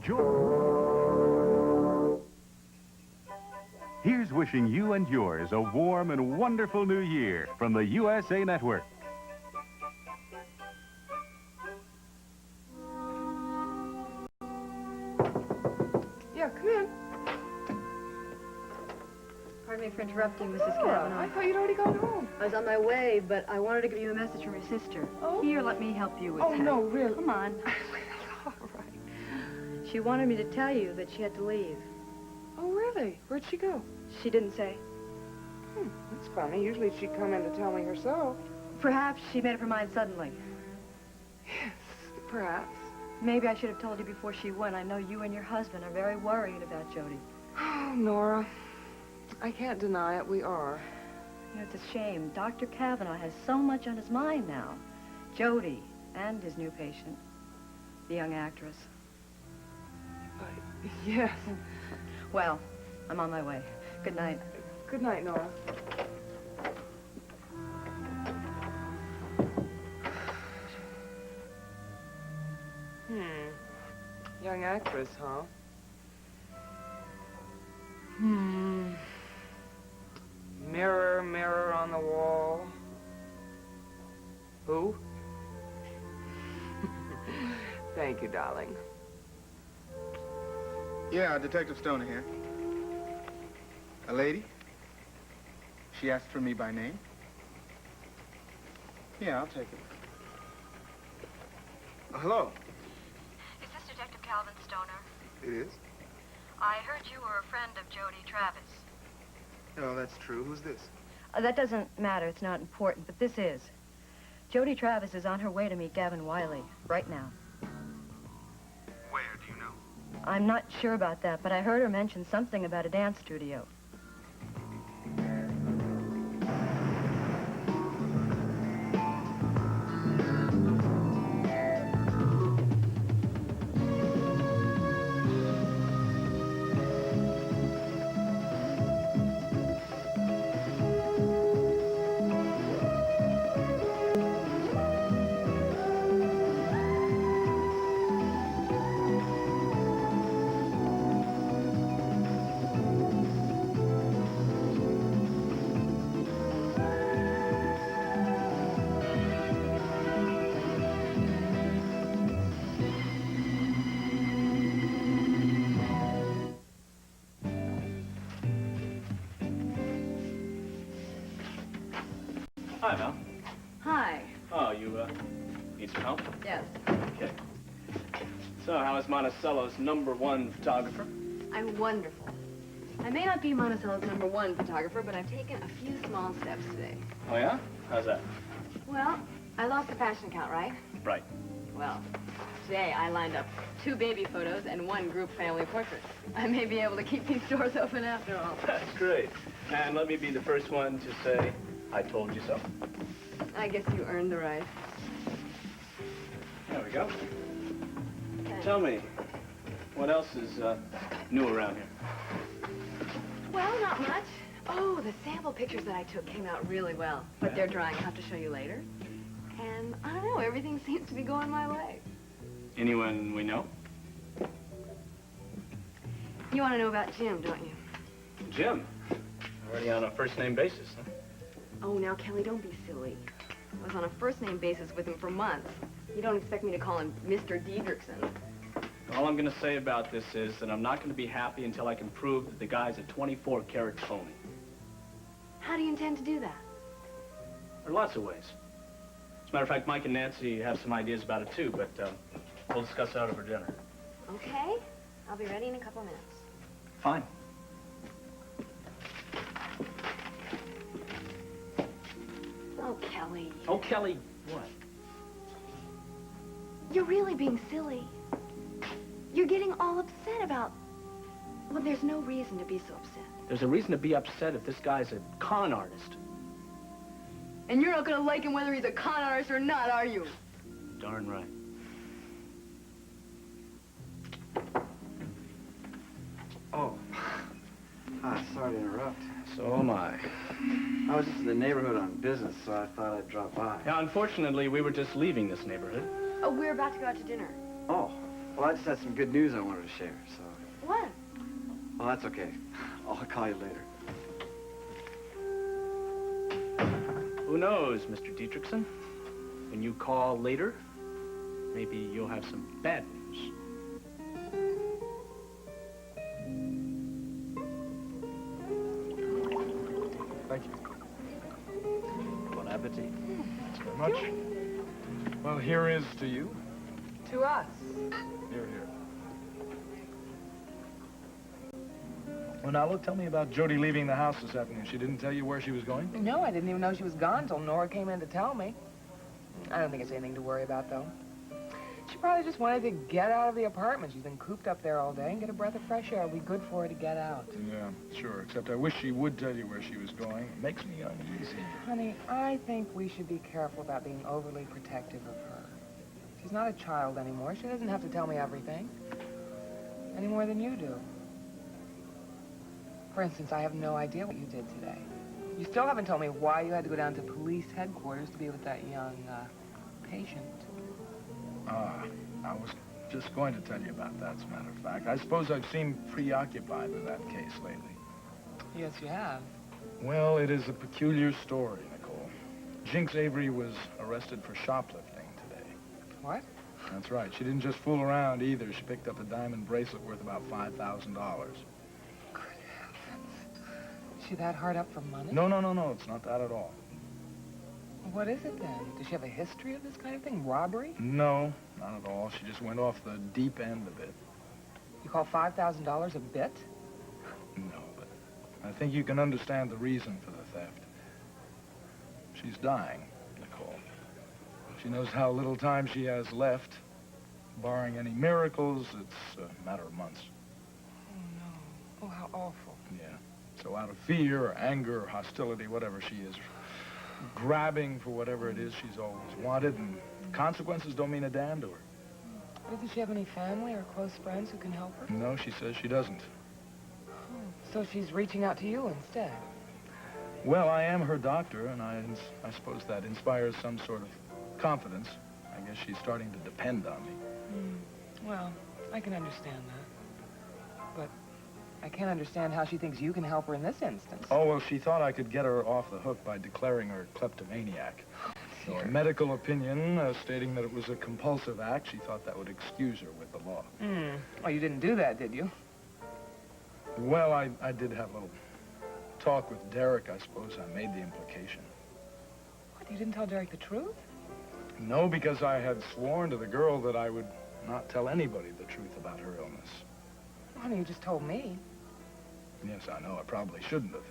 Jody. Here's wishing you and yours a warm and wonderful new year from the USA Network. Yeah, come in. Pardon me for interrupting, Mrs. Kavanaugh. I thought you'd already gone home. I was on my way, but I wanted to give you a message from your sister. Oh? Here, let me help you with that. Oh, no, really? Come on. All right. She wanted me to tell you that she had to leave. Oh, really? Where'd she go? She didn't say. That's funny. Usually she'd come in to tell me herself. Perhaps she made up her mind suddenly. Yes, perhaps. Maybe I should have told you before she went. I know you and your husband are very worried about Jody. Oh, Nora. I can't deny it. We are. You know, it's a shame. Dr. Kavanaugh has so much on his mind now. Jody and his new patient, the young actress. Yes. Well, I'm on my way. Good night. Good night, Nora. Young actress, huh? Mirror, mirror on the wall. Who? Thank you, darling. Yeah, Detective Stoner here. A lady? She asked for me by name? Yeah, I'll take it. Hello. Is this Detective Calvin Stoner? It is? I heard you were a friend of Jody Travis. Oh, that's true. Who's this? That doesn't matter. It's not important, but this is. Jody Travis is on her way to meet Gavin Wiley right now. Where, do you know? I'm not sure about that, but I heard her mention something about a dance studio. Hi, Mel. Hi. Oh, you, need some help? Yes. Okay. So, how is Monticello's #1 photographer? I'm wonderful. I may not be Monticello's #1 photographer, but I've taken a few small steps today. Oh, yeah? How's that? Well, I lost the fashion account, right? Right. Well, today I lined up 2 baby photos and 1 group family portrait. I may be able to keep these doors open after all. That's great. And let me be the first one to say, I told you so. I guess you earned the right. There we go. Okay. Tell me, what else is, new around here? Well, not much. Oh, the sample pictures that I took came out really well. But they're drying. I'll have to show you later. And I don't know, everything seems to be going my way. Anyone we know? You want to know about Jim, don't you? Jim. Already on a first-name basis, huh? Oh, now, Kelly, don't be silly. I was on a first-name basis with him for months. You don't expect me to call him Mr. Dietrichson. All I'm gonna say about this is that I'm not gonna be happy until I can prove that the guy's a 24-carat phony. How do you intend to do that? There are lots of ways. As a matter of fact, Mike and Nancy have some ideas about it, too, but we'll discuss that over dinner. Okay. I'll be ready in a couple minutes. Fine. Oh, Kelly. Oh, Kelly, what? You're really being silly. You're getting all upset about... Well, there's no reason to be so upset. There's a reason to be upset if this guy's a con artist. And you're not gonna like him whether he's a con artist or not, are you? Darn right. Oh. Hi, sorry to interrupt. So am I. I was just in the neighborhood on business, so I thought I'd drop by. Yeah, unfortunately, we were just leaving this neighborhood. Oh, we're about to go out to dinner. Oh, Well, I just had some good news I wanted to share, so... What? Well, that's okay. I'll call you later. Who knows, Mr. Dietrichson? When you call later, maybe you'll have some bad news. Thank you. Bon appetit. Thanks very much. Well, here is to you. To us. Here, here. Well, now, look, tell me about Jody leaving the house this afternoon. She didn't tell you where she was going? No, I didn't even know she was gone till Nora came in to tell me. I don't think it's anything to worry about, though. She probably just wanted to get out of the apartment. She's been cooped up there all day, and get a breath of fresh air. It'll be good for her to get out. Yeah, sure, except I wish she would tell you where she was going. It makes me uneasy. Honey, I think we should be careful about being overly protective of her. She's not a child anymore. She doesn't have to tell me everything. Any more than you do. For instance, I have no idea what you did today. You still haven't told me why you had to go down to police headquarters to be with that young, patient. I was just going to tell you about that, as a matter of fact. I suppose I've seemed preoccupied with that case lately. Yes, you have. Well, it is a peculiar story, Nicole. Jinx Avery was arrested for shoplifting today. What? That's right. She didn't just fool around either. She picked up a diamond bracelet worth about $5,000. Is she that hard up for money? No, it's not that at all. What is it then? Does she have a history of this kind of thing? Robbery? No, not at all. She just went off the deep end a bit. You call $5,000 a bit? No, but I think you can understand the reason for the theft. She's dying, Nicole. She knows how little time she has left. Barring any miracles, it's a matter of months. Oh, no. Oh, how awful. Yeah. So out of fear or anger or hostility, whatever she is, grabbing for whatever it is she's always wanted, and consequences don't mean a damn to her. Doesn't she have any family or close friends who can help her? No, she says she doesn't. Oh, so she's reaching out to you instead? Well, I am her doctor, and I suppose that inspires some sort of confidence. I guess she's starting to depend on me. Well, I can understand that. But I can't understand how she thinks you can help her in this instance. Oh, well, she thought I could get her off the hook by declaring her kleptomaniac. So a medical opinion stating that it was a compulsive act, she thought that would excuse her with the law. Well, you didn't do that, did you? Well, I did have a little talk with Derek, I suppose. I made the implication. What, you didn't tell Derek the truth? No, because I had sworn to the girl that I would not tell anybody the truth about her illness. Well, honey, you just told me. Yes, I know, I probably shouldn't have.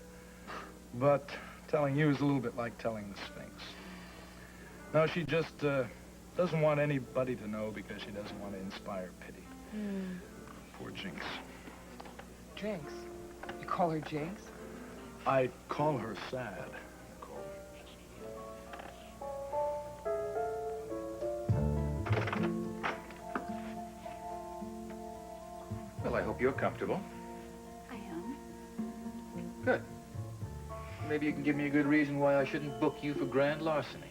But telling you is a little bit like telling the Sphinx. No, she just doesn't want anybody to know because she doesn't want to inspire pity. Poor Jinx. Jinx? You call her Jinx? I call her sad, Nicole. Well, I hope you're comfortable. I am. Good. Maybe you can give me a good reason why I shouldn't book you for grand larceny.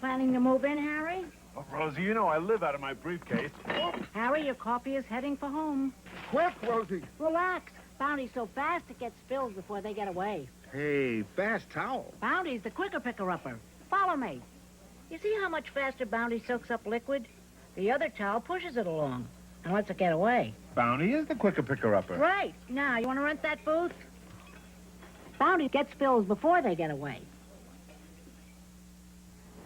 Planning to move in, Harry? Well, Rosie, you know I live out of my briefcase. Harry, your coffee is heading for home. Quick, Rosie. Relax. Bounty's so fast it gets spilled before they get away. Hey, fast towel. Bounty's the quicker picker-upper. Follow me. You see how much faster Bounty soaks up liquid? The other towel pushes it along and lets it get away. Bounty is the quicker picker-upper. Right. Now, you want to rent that booth? Bounty gets spills before they get away.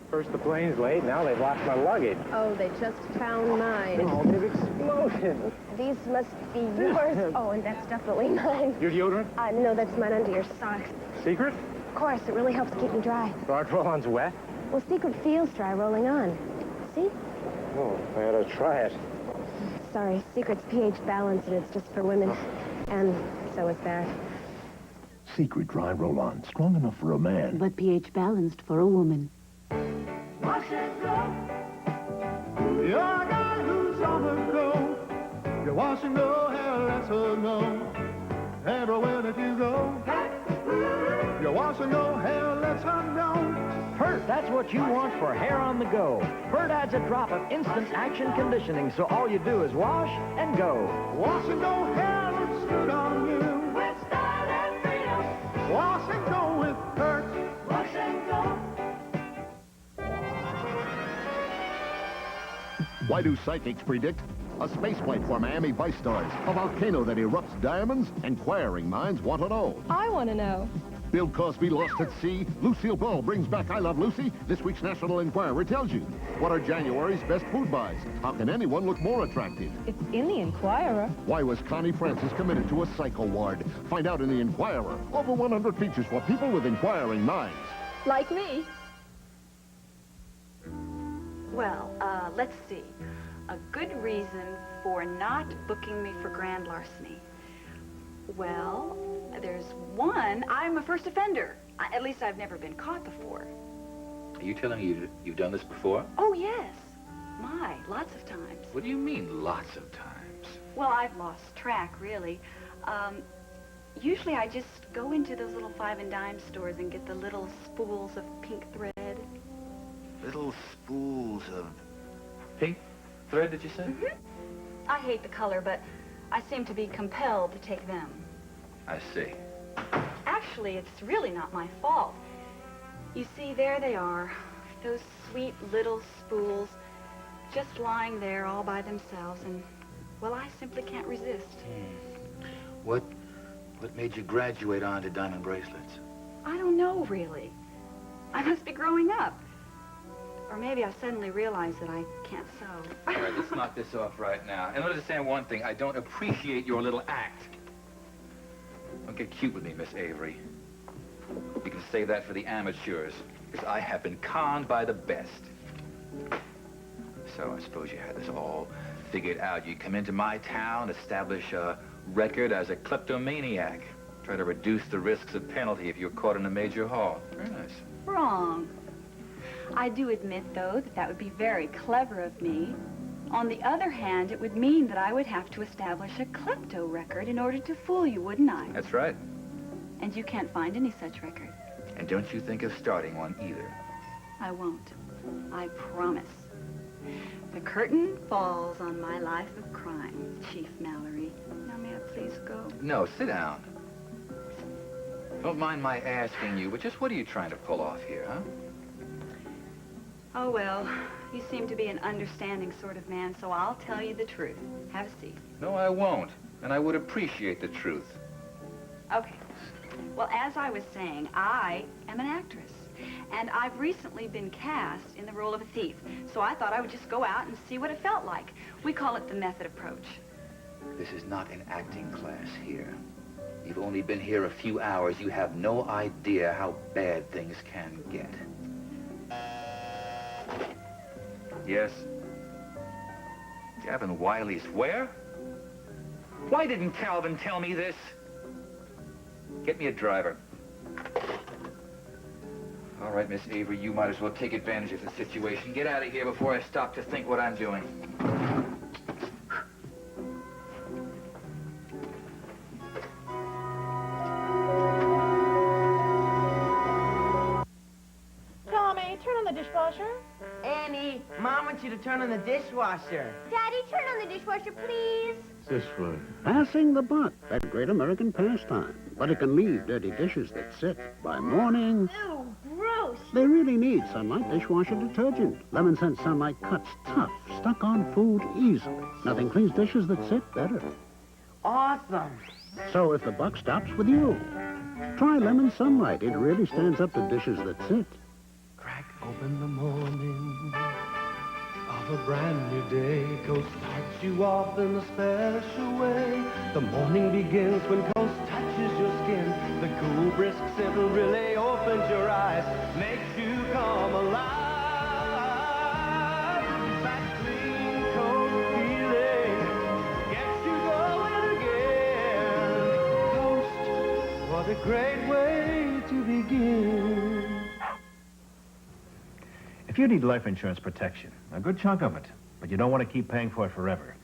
First the plane's late, now they've lost my luggage. Oh, they just found mine. Oh, they've exploded. These must be yours. Oh, and that's definitely mine. Your deodorant? No, that's mine under your socks. Secret? Of course, it really helps keep me dry. Dark roll-on's wet? Well, Secret feels dry rolling on. See? Oh, I ought to try it. Sorry, Secret's pH balanced, and it's just for women. And so is that. Secret dry roll-on, strong enough for a man. But pH balanced for a woman. Wash and go. You're a guy who's on the go. You wash and go, hell, let's her know. Everywhere that you go. You wash and go, hell, let's her know. Pert, that's what you want for hair on the go. Pert adds a drop of instant action conditioning, so all you do is wash and go. Wash and go hair looks good on you. With style and freedom. Wash and go with Pert. Wash and go. Why do psychics predict? A spaceflight for Miami Vice stars, a volcano that erupts diamonds, inquiring minds want to know. I want to know. Bill Cosby lost at sea. Lucille Ball brings back I Love Lucy. This week's National Enquirer tells you. What are January's best food buys? How can anyone look more attractive? It's in the Enquirer. Why was Connie Francis committed to a psycho ward? Find out in the Enquirer. Over 100 features for people with inquiring minds. Like me. Well, let's see. A good reason for not booking me for grand larceny. Well, there's one. I'm a first offender. At least I've never been caught before. Are you telling me you've done this before? Oh, yes. My, lots of times. What do you mean, lots of times? Well, I've lost track, really. Usually I just go into those little 5 and dime stores and get the little spools of pink thread. Little spools of pink thread, did you say? Mm-hmm. I hate the color, but I seem to be compelled to take them. I see. Actually, it's really not my fault. You see, there they are. Those sweet little spools just lying there all by themselves, and, well, I simply can't resist. What made you graduate on to diamond bracelets? I don't know, really. I must be growing up. Or maybe I suddenly realized that I can't sew. All right, let's knock this off right now. And understand one thing. I don't appreciate your little act. Don't get cute with me, Miss Avery. You can save that for the amateurs, because I have been conned by the best. So I suppose you had this all figured out. You come into my town, establish a record as a kleptomaniac, try to reduce the risks of penalty if you're caught in a major haul. Very nice. Wrong. I do admit, though, that would be very clever of me. On the other hand, it would mean that I would have to establish a klepto record in order to fool you, wouldn't I? That's right. And you can't find any such record. And don't you think of starting one either. I won't. I promise. The curtain falls on my life of crime, Chief Mallory. Now, may I please go? No, sit down. Don't mind my asking you, but just what are you trying to pull off here, huh? Oh, well, you seem to be an understanding sort of man, so I'll tell you the truth. Have a seat. No, I won't. And I would appreciate the truth. Okay. Well, as I was saying, I am an actress. And I've recently been cast in the role of a thief. So I thought I would just go out and see what it felt like. We call it the method approach. This is not an acting class here. You've only been here a few hours. You have no idea how bad things can get. Yes? Gavin Wiley's where? Why didn't Calvin tell me this? Get me a driver. All right, Miss Avery, you might as well take advantage of the situation. Get out of here before I stop to think what I'm doing. Tommy, turn on the dishwasher. Annie, Mom wants you to turn on the dishwasher. Daddy, turn on the dishwasher, please. This way. Passing the buck, that great American pastime. But it can leave dirty dishes that sit. By morning, Ew, gross. they really need Sunlight dishwasher detergent. Lemon scent Sunlight cuts tough, stuck on food easily. Nothing cleans dishes that sit better. Awesome. So if the buck stops with you, try Lemon Sunlight. It really stands up to dishes that sit. Open the morning of a brand new day. Coast starts you off in a special way. The morning begins when Coast touches your skin. The cool, brisk scent really opens your eyes, makes you come alive. That clean Coast feeling gets you going again. Coast, what a great way to begin. If you need life insurance protection, a good chunk of it, but you don't want to keep paying for it forever,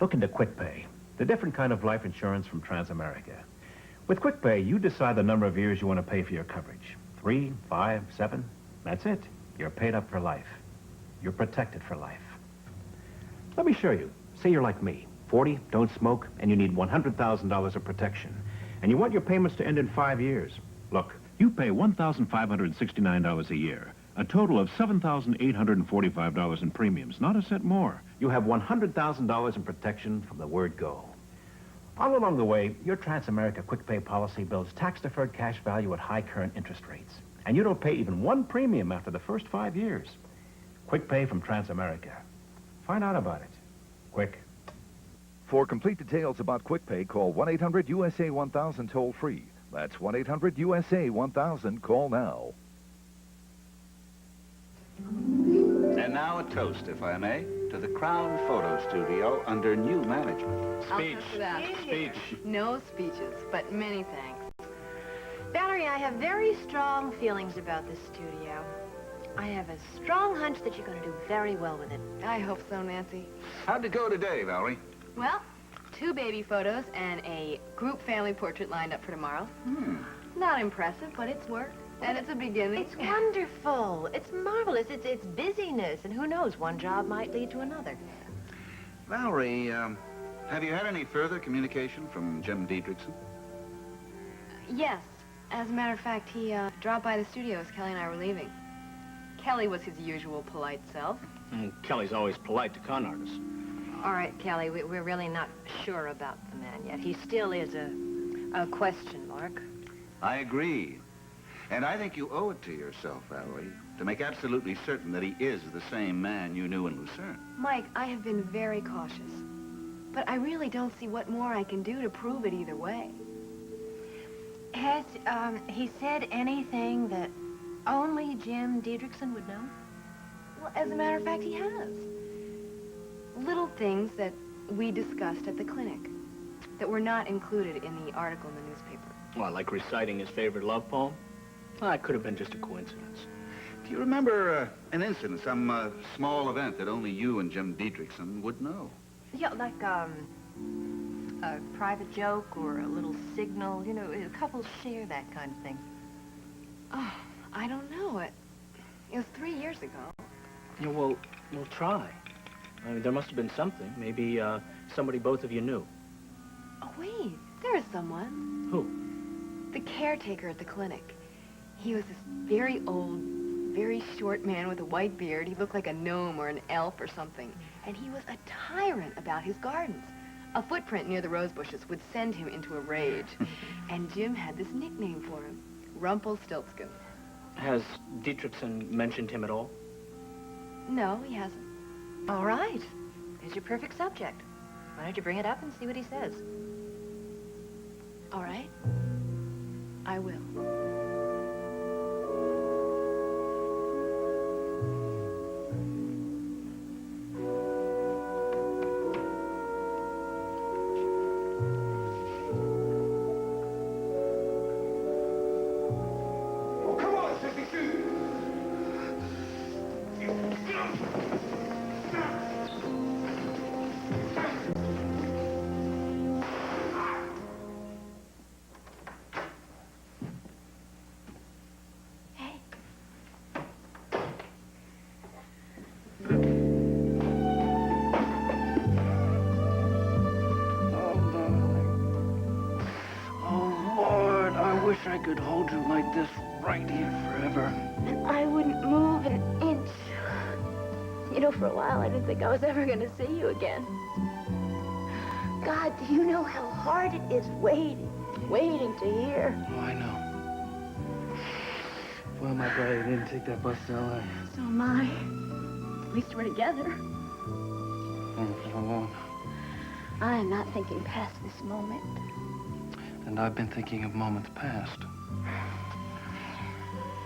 look into QuickPay, the different kind of life insurance from Transamerica. With QuickPay, you decide the number of years you want to pay for your coverage. 3, 5, 7. That's it. You're paid up for life. You're protected for life. Let me show you. Say you're like me, 40, don't smoke, and you need $100,000 of protection. And you want your payments to end in 5 years. Look, you pay $1,569 a year. A total of $7,845 in premiums, not a cent more. You have $100,000 in protection from the word go. All along the way, your Transamerica Quick Pay policy builds tax-deferred cash value at high current interest rates. And you don't pay even one premium after the first 5 years. Quick Pay from Transamerica. Find out about it. Quick. For complete details about Quick Pay, call 1-800-USA-1000 toll-free. That's 1-800-USA-1000. Call now. And now a toast, if I may, to the Crown Photo Studio under new management. Speech. Speech. No speeches, but many thanks. Valerie, I have very strong feelings about this studio. I have a strong hunch that you're going to do very well with it. I hope so, Nancy. How'd it go today, Valerie? Well, 2 baby photos and a group family portrait lined up for tomorrow. Not impressive, but it's work. And it's a beginning. It's wonderful. It's marvelous. It's busyness. And who knows, one job might lead to another. Valerie, have you had any further communication from Jim Dietrichson? Yes. As a matter of fact, he dropped by the studio as Kelly and I were leaving. Kelly was his usual polite self. And Kelly's always polite to con artists. All right, Kelly, we're really not sure about the man yet. He still is a question mark. I agree. And I think you owe it to yourself, Avery, to make absolutely certain that he is the same man you knew in Lucerne. Mike, I have been very cautious. But I really don't see what more I can do to prove it either way. Has he said anything that only Jim Dietrichson would know? Well, as a matter of fact, he has. Little things that we discussed at the clinic that were not included in the article in the newspaper. Well, like reciting his favorite love poem? Well, that could have been just a coincidence. Do you remember an incident, some small event that only you and Jim Dietrichson would know? Yeah, like a private joke or a little signal. You know, couples share that kind of thing. Oh, I don't know. It was 3 years ago. Yeah, well, we'll try. I mean, there must have been something. Maybe somebody both of you knew. Oh, wait. There is someone. Who? The caretaker at the clinic. He was this very old, very short man with a white beard. He looked like a gnome or an elf or something. And he was a tyrant about his gardens. A footprint near the rose bushes would send him into a rage. And Jim had this nickname for him, Rumpelstiltskin. Has Dietrichson mentioned him at all? No, he hasn't. All right. There's your perfect subject. Why don't you bring it up and see what he says? All right. I will. I could hold you like this right here forever. And I wouldn't move an inch. You know, for a while, I didn't think I was ever going to see you again. God, do you know how hard it is waiting to hear? Oh, I know. Well, my glad you didn't take that bus to L.A. So am I. At least we're together. For how long? I'm not thinking past this moment. And I've been thinking of moments past.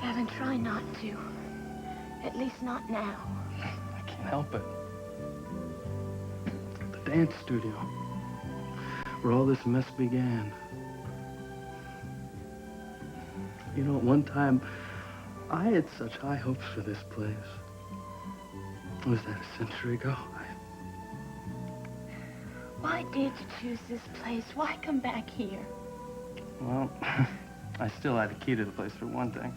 Gavin, try not to. At least not now. I can't help it. The dance studio, where all this mess began. You know, at one time, I had such high hopes for this place. Was that a century ago? Why did you choose this place? Why come back here? Well, I still had the key to the place for one thing.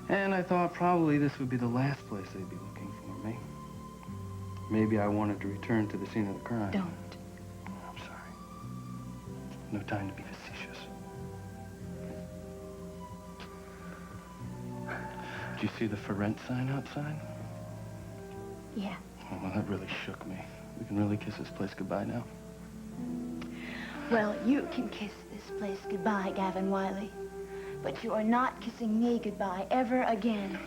And I thought probably this would be the last place they'd be looking for me. Maybe I wanted to return to the scene of the crime. Don't. I'm sorry. No time to be facetious. Did you see the for rent sign outside? Yeah. Oh, well, that really shook me. We can really kiss this place goodbye now. Well, you can kiss this place goodbye, Gavin Wiley. But you are not kissing me goodbye ever again.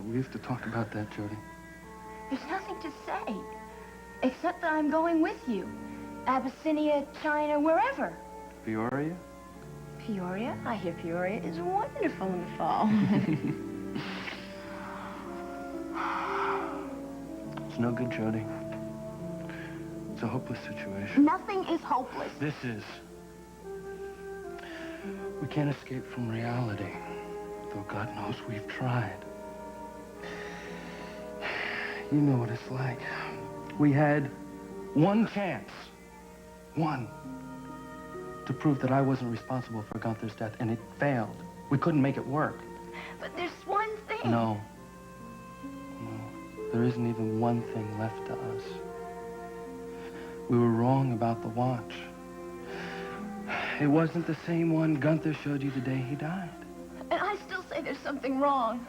We have to talk about that, Jody. There's nothing to say, except that I'm going with you. Abyssinia, China, wherever. Peoria? Peoria? I hear Peoria is wonderful in the fall. It's no good, Jody. It's a hopeless situation. Nothing is hopeless. This is. We can't escape from reality, though God knows we've tried. You know what it's like. We had one chance, one, to prove that I wasn't responsible for Gunther's death, and it failed. We couldn't make it work. But there's one thing. No. There isn't even one thing left to us. We were wrong about the watch. It wasn't the same one Gunther showed you the day he died. And I still say there's something wrong.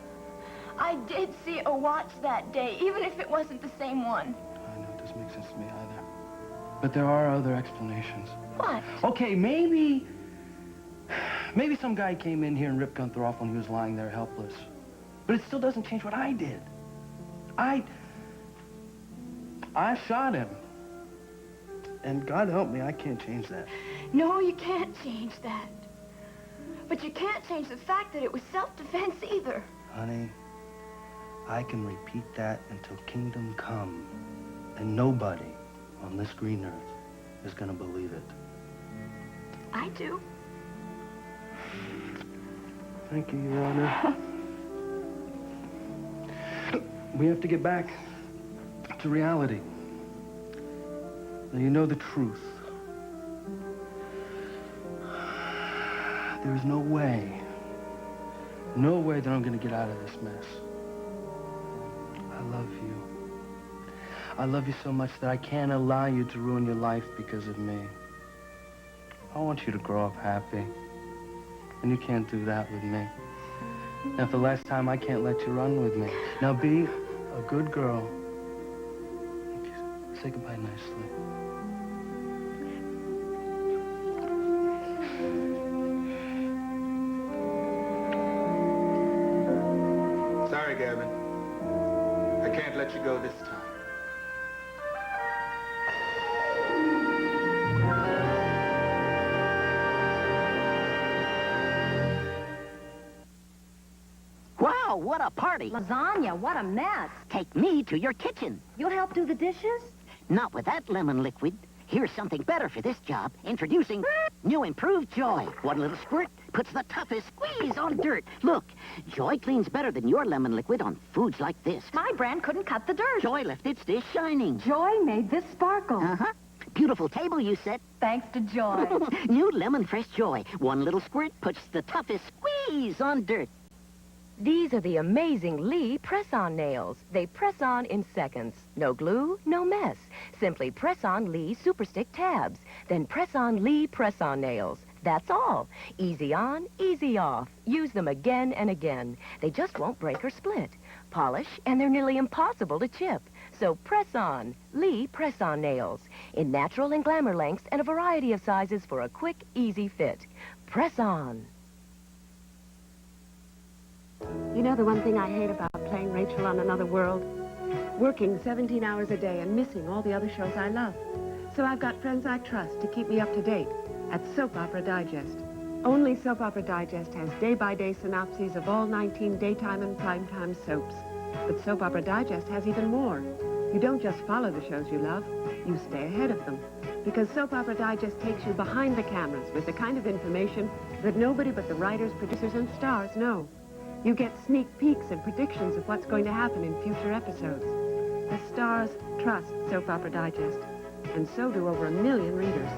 I did see a watch that day, even if it wasn't the same one. I know, it doesn't make sense to me either. But there are other explanations. What? Okay, maybe some guy came in here and ripped Gunther off when he was lying there helpless. But it still doesn't change what I did. I shot him. And God help me, I can't change that. No, you can't change that. But you can't change the fact that it was self-defense either. Honey, I can repeat that until kingdom come. And nobody on this green earth is gonna believe it. I do. Thank you, Your Honor. We have to get back to reality. Now, you know the truth. There's no way that I'm gonna get out of this mess. I love you. I love you so much that I can't allow you to ruin your life because of me. I want you to grow up happy. And you can't do that with me. Now, for the last time, I can't let you run with me. Now, be a good girl. Say goodbye nicely. Sorry, Gavin. I can't let you go this time. Wow, what a party. Lasagna, what a mess. Take me to your kitchen. You'll help do the dishes? Not with that lemon liquid. Here's something better for this job. Introducing new improved Joy. One little squirt puts the toughest squeeze on dirt. Look, Joy cleans better than your lemon liquid on foods like this. My brand couldn't cut the dirt. Joy left its dish shining. Joy made this sparkle. Uh-huh. Beautiful table you set. Thanks to Joy. New lemon fresh Joy. One little squirt puts the toughest squeeze on dirt. These are the amazing Lee press-on nails. They press on in seconds. No glue, no mess. Simply press on Lee Super Stick tabs. Then press on Lee press-on nails. That's all. Easy on, easy off. Use them again and again. They just won't break or split. Polish, and they're nearly impossible to chip. So press on Lee press-on nails. In natural and glamour lengths and a variety of sizes for a quick, easy fit. Press on. You know the one thing I hate about playing Rachel on Another World? Working 17 hours a day and missing all the other shows I love. So I've got friends I trust to keep me up to date at Soap Opera Digest. Only Soap Opera Digest has day-by-day synopses of all 19 daytime and primetime soaps. But Soap Opera Digest has even more. You don't just follow the shows you love, you stay ahead of them. Because Soap Opera Digest takes you behind the cameras with the kind of information that nobody but the writers, producers, and stars know. You get sneak peeks and predictions of what's going to happen in future episodes. The stars trust Soap Opera Digest, and so do over 1 million readers.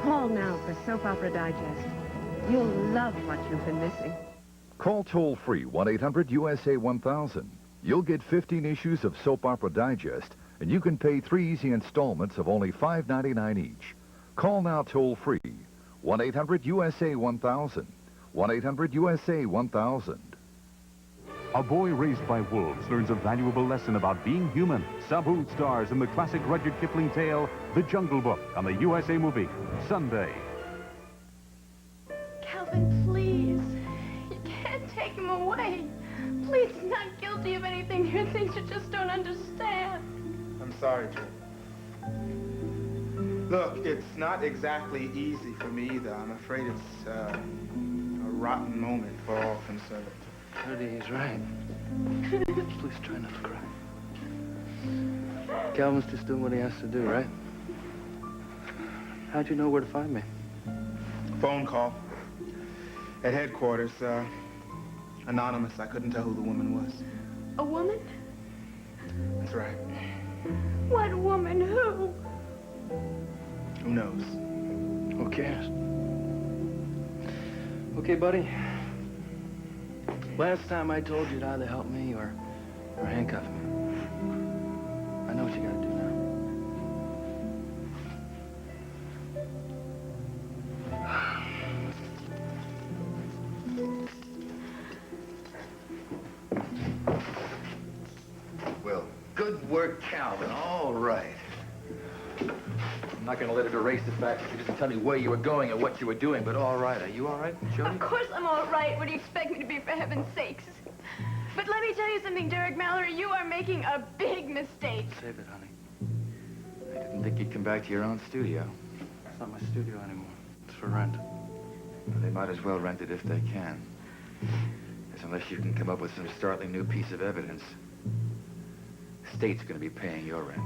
Call now for Soap Opera Digest. You'll love what you've been missing. Call toll-free 1-800-USA-1000. You'll get 15 issues of Soap Opera Digest, and you can pay 3 easy installments of only $5.99 each. Call now toll-free 1-800-USA-1000. 1-800-USA-1000. A boy raised by wolves learns a valuable lesson about being human. Sabu stars in the classic Rudyard Kipling tale, The Jungle Book, on the USA Movie, Sunday. Calvin, please. You can't take him away. Please, he's not guilty of anything. There are things you just don't understand. I'm sorry, Jim. Look, it's not exactly easy for me either. I'm afraid it's a rotten moment for all concerned. Jody, he's right. Please try not to cry. Calvin's just doing what he has to do, right? How'd you know where to find me? Phone call. At headquarters, anonymous. I couldn't tell who the woman was. A woman? That's right. What woman? Who? Who knows? Who cares? Okay, buddy. Last time I told you to either help me or handcuff me. I know what you gotta do now. Well, good work, Calvin. All right. I'm not going to let it erase the fact that you didn't tell me where you were going or what you were doing, but all right. Are you all right, Jody? Of course I'm all right. What do you expect me to be, for heaven's sakes? But let me tell you something, Derek Mallory. You are making a big mistake. Save it, honey. I didn't think you'd come back to your own studio. It's not my studio anymore. It's for rent. Well, they might as well rent it if they can. Because unless you can come up with some startling new piece of evidence, the state's going to be paying your rent.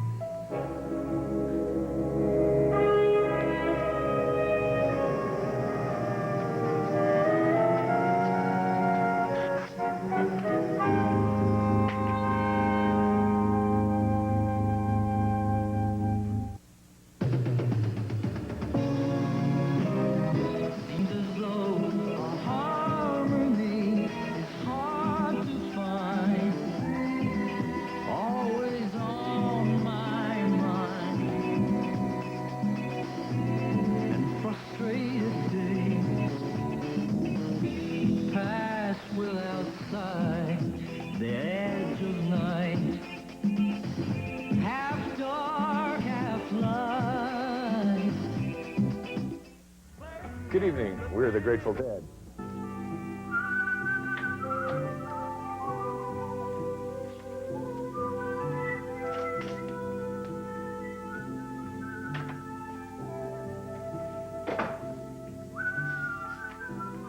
Good evening. We're the Grateful Dead.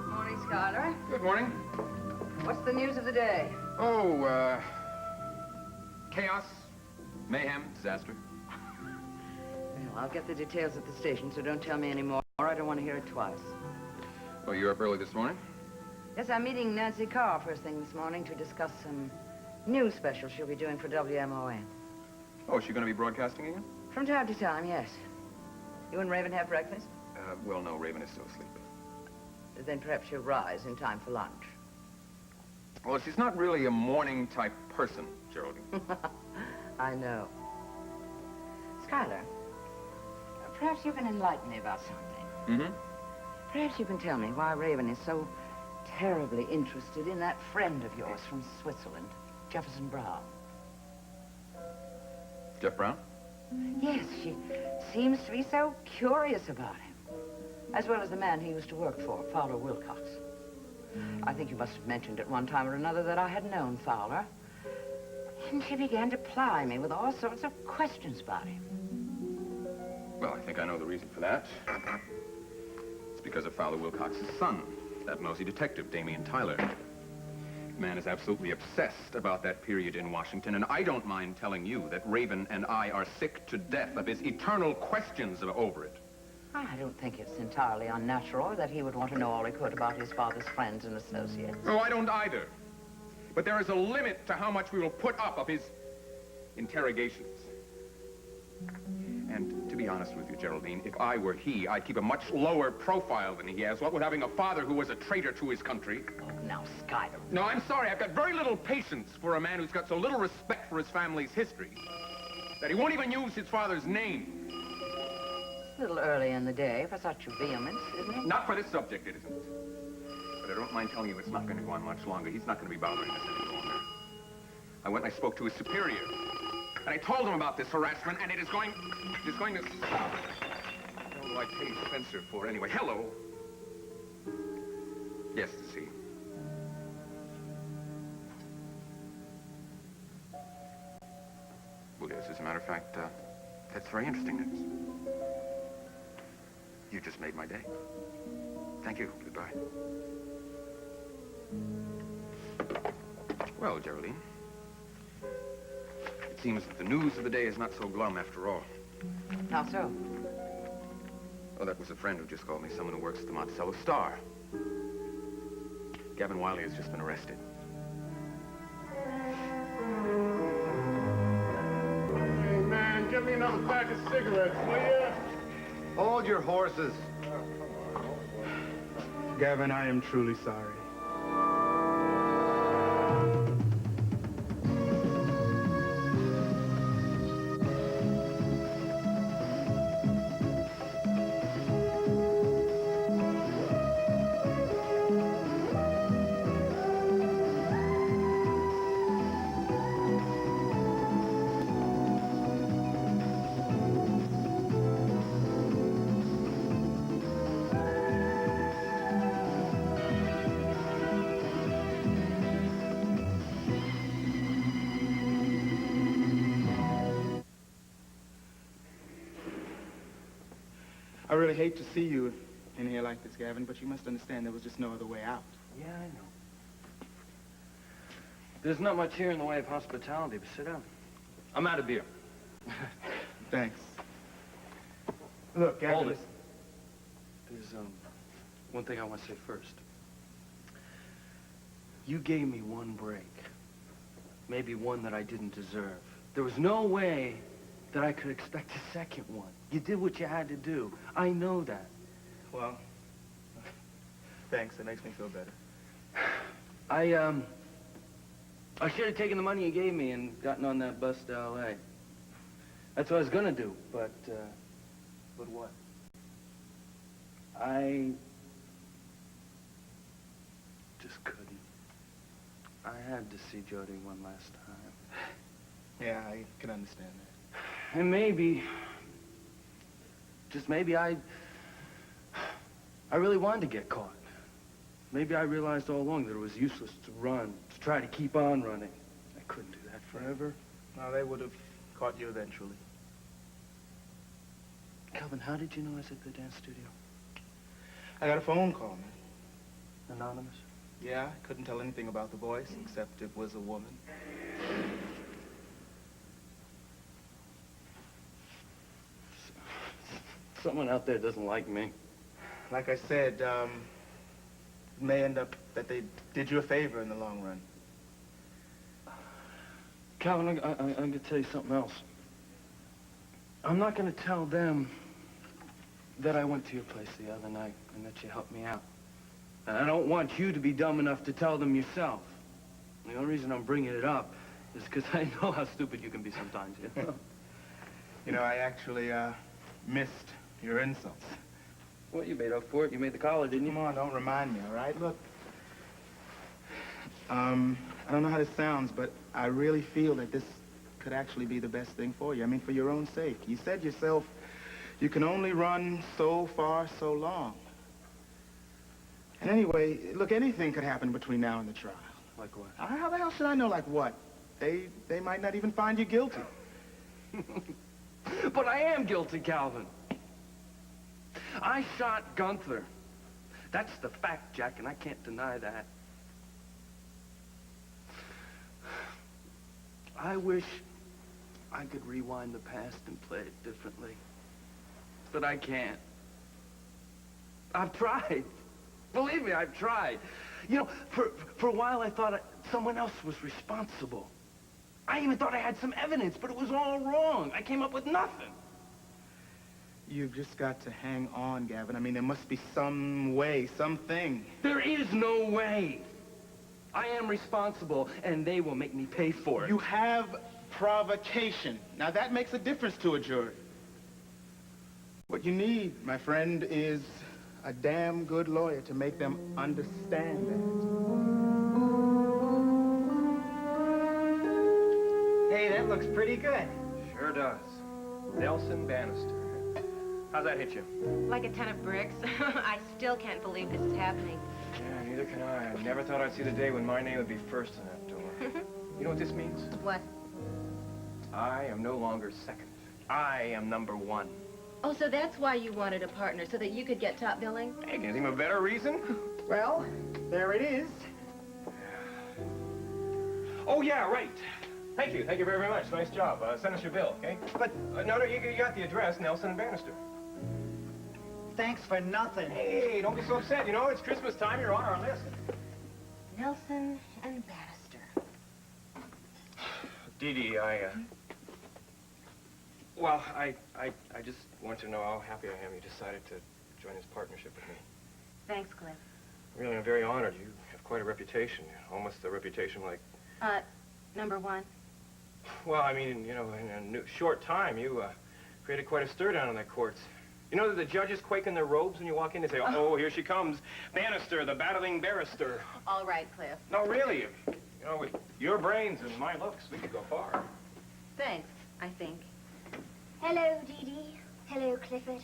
Morning, Skylar. Good morning. What's the news of the day? Oh, chaos, mayhem, disaster. Well, I'll get the details at the station, so don't tell me any more. I don't want to hear it twice. Well, you're up early this morning? Yes, I'm meeting Nancy Carr first thing this morning to discuss some news specials she'll be doing for WMON. Oh, is she going to be broadcasting again? From time to time, yes. You and Raven have breakfast? Well, no, Raven is still asleep. Then perhaps she'll rise in time for lunch. Well, she's not really a morning-type person, Jody. I know. Skylar, perhaps you can enlighten me about something. Mm-hmm. Perhaps you can tell me why Raven is so terribly interested in that friend of yours from Switzerland, Jefferson Brown. Jeff Brown? Yes, she seems to be so curious about him, as well as the man he used to work for, Fowler Wilcox. I think you must have mentioned at one time or another that I had known Fowler, and she began to ply me with all sorts of questions about him. Well, I think I know the reason for that. It's because of Fowler Wilcox's son, that nosy detective, Damian Tyler. The man is absolutely obsessed about that period in Washington, and I don't mind telling you that Raven and I are sick to death of his eternal questions over it. I don't think it's entirely unnatural that he would want to know all he could about his father's friends and associates. Oh, I don't either. But there is a limit to how much we will put up of his interrogations. And to be be honest with you, Geraldine. If I were he, I'd keep a much lower profile than he has. What with having a father who was a traitor to his country? Oh, now, Skyler. No, I'm sorry. I've got very little patience for a man who's got so little respect for his family's history that he won't even use his father's name. It's a little early in the day for such vehemence, isn't it? Not for this subject, it isn't. But I don't mind telling you it's not going to go on much longer. He's not going to be bothering us any longer. I went and I spoke to his superior. And I told him about this harassment, and it is going to stop. What do I pay Spencer for anyway? Hello? Yes, to see. Well, yes, as a matter of fact, that's very interesting news. You just made my day. Thank you. Goodbye. Well, Geraldine. It seems that the news of the day is not so glum after all. How so? Oh, that was a friend who just called me, someone who works at the Monticello Star. Gavin Wiley has just been arrested. Hey, man, get me another pack of cigarettes, will you? Hold your horses. Gavin, I am truly sorry. I really hate to see you in here like this, Gavin, but you must understand there was just no other way out. Yeah, I know. There's not much here in the way of hospitality, but sit down. I'm out of beer. Thanks. Look, Gavin... Hold it. There's, one thing I want to say first. You gave me one break. Maybe one that I didn't deserve. There was no way that I could expect a second one. You did what you had to do. I know that. Well, thanks. That makes me feel better. I should have taken the money you gave me and gotten on that bus to L.A. That's what I was gonna do, but what? I just couldn't. I had to see Jody one last time. Yeah, I can understand that. And maybe, just maybe I really wanted to get caught. Maybe I realized all along that it was useless to run, to try to keep on running. I couldn't do that forever. No, they would have caught you eventually. Calvin, how did you know I was at the dance studio? I got a phone call, man. Anonymous? Yeah, I couldn't tell anything about the voice, except it was a woman. Someone out there doesn't like me. Like I said, it may end up that they did you a favor in the long run. Calvin, I'm going to tell you something else. I'm not going to tell them that I went to your place the other night and that you helped me out. And I don't want you to be dumb enough to tell them yourself. The only reason I'm bringing it up is because I know how stupid you can be sometimes, you know? You know, I actually, missed your insults. Well, you made up for it. You made the collar, didn't you? Come on, don't remind me, all right? Look, I don't know how this sounds, but I really feel that this could actually be the best thing for you. I mean, for your own sake. You said yourself, you can only run so far, so long. And anyway, look, anything could happen between now and the trial. Like what? How the hell should I know like what? They might not even find you guilty. But I am guilty, Calvin. I shot Gunther. That's the fact, Jack, and I can't deny that. I wish I could rewind the past and play it differently. But I can't. I've tried. Believe me, I've tried. You know, for a while I thought someone else was responsible. I even thought I had some evidence, but it was all wrong. I came up with nothing. You've just got to hang on, Gavin. I mean, there must be some way, something. There is no way. I am responsible, and they will make me pay for it. You have provocation. Now, that makes a difference to a jury. What you need, my friend, is a damn good lawyer to make them understand that. Hey, that looks pretty good. Sure does. Nelson Bannister. How's that hit you? Like a ton of bricks. I still can't believe this is happening. Yeah, neither can I. I never thought I'd see the day when my name would be first on that door. You know what this means? What? I am no longer second. I am number one. Oh, so that's why you wanted a partner, so that you could get top billing? Hey, can you think of a better reason? Well, there it is. Oh, yeah, right. Thank you. Thank you very, very much. Nice job. Send us your bill, okay? But, no, you got the address, Nelson and Bannister. Thanks for nothing. Hey, don't be so upset. You know, it's Christmas time. You're on our list. Nelson and Bannister. Dee Dee, well, I just want to know how happy I am you decided to join this partnership with me. Thanks, Cliff. Really, I'm very honored. You have quite a reputation. Almost a reputation like... Number one. Well, I mean, you know, in a short time, you created quite a stir down in the courts. You know that the judges quake in their robes when you walk in? They say, oh, here she comes. Bannister, the battling barrister. All right, Cliff. No, really. You know, with your brains and my looks, we could go far. Thanks, I think. Hello, Dee Dee. Hello, Clifford.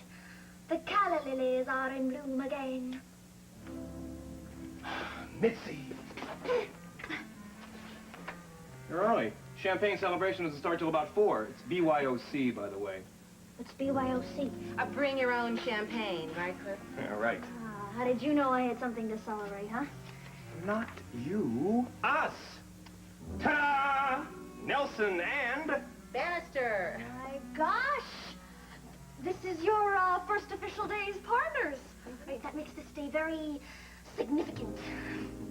The calla lilies are in bloom again. Mitzi. You're early. Champagne celebration doesn't start till about 4. It's BYOC, by the way. It's BYOC. Bring your own champagne, right, Cliff? Yeah, right. How did you know I had something to celebrate, huh? Not you. Us. Ta-da! Nelson and... Bannister. My gosh! This is your first official day as partners. That makes this day very significant.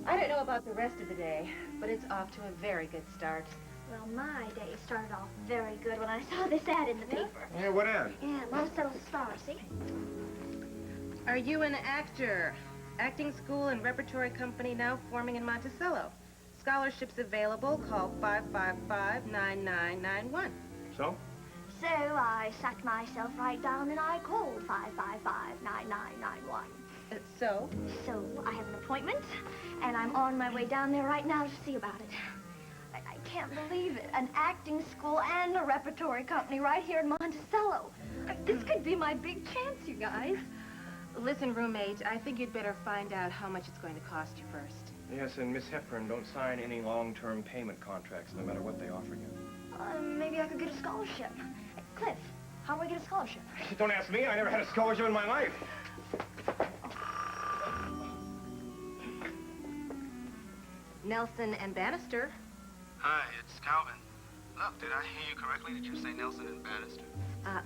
I don't know about the rest of the day, but it's off to a very good start. Well, my day started off very good when I saw this ad in the paper. Yeah, what ad? Yeah, Monticello Star, see? Are you an actor? Acting school and repertory company now forming in Monticello. Scholarships available. Call 555-9991. So? So I sat myself right down and I called 555-9991. So? So I have an appointment, and I'm on my way down there right now to see about it. I can't believe it. An acting school and a repertory company right here in Monticello. This could be my big chance, you guys. Listen, roommate, I think you'd better find out how much it's going to cost you first. Yes, and Miss Hepburn, don't sign any long-term payment contracts, no matter what they offer you. Maybe I could get a scholarship. Hey, Cliff, how do I get a scholarship? Don't ask me. I never had a scholarship in my life. Nelson and Bannister. Hi, it's Calvin. Look, did I hear you correctly? Did you say Nelson and Bannister?